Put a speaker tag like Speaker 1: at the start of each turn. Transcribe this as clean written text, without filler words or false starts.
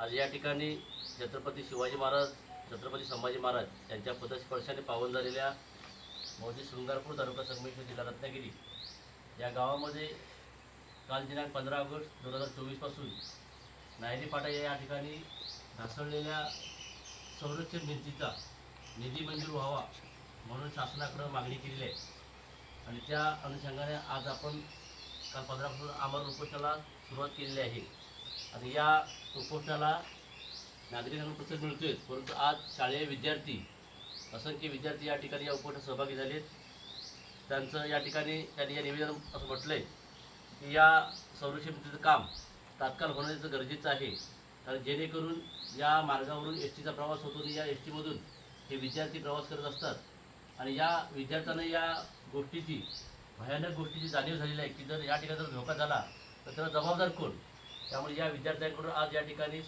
Speaker 1: आज या ठिकाणी छत्रपती शिवाजी महाराज, छत्रपती संभाजी महाराज यांच्या पदस्पर्शाने पावन झालेल्या मौजे शृंगारपूर तालुका संगमेश्वर जिल्हा रत्नागिरी या गावामध्ये काल दिनांक 15 ऑगस्ट 2024 पासून नायरी फाटा या ठिकाणी ढासळलेल्या संरक्षण भिंतीचा निधी मंजूर व्हावा म्हणून शासनाकडे मागणी केलेली आहे आणि त्या अनुषंगाने आज आपण काल 15 पासून आमरण उपोषणाला सुरुवात केलेली आहे। आणि या उपोषणाला नागरिकांना प्रतिसाद मिळतोय, परंतु आज शालेय विद्यार्थी असंख्य विद्यार्थी या ठिकाणी या उपोषणात सहभागी झालेत। त्यांचं या ठिकाणी त्यांनी या निवेदन असं म्हटलं आहे की या संरक्षण भिंतीचं काम तात्काळ होण्याचं गरजेचं आहे, कारण जेणेकरून या मार्गावरून एस टीचा प्रवास होतो आणि या एस टीमधून हे विद्यार्थी प्रवास करत असतात आणि या विद्यार्थ्यांना या गोष्टीची भयानक गोष्टीची जाणीव झालेली आहे की जर या ठिकाणी जर धोका झाला तर त्याला जबाबदार कोण। त्यामुळे या विद्यार्थ्यांकडून आज या ठिकाणी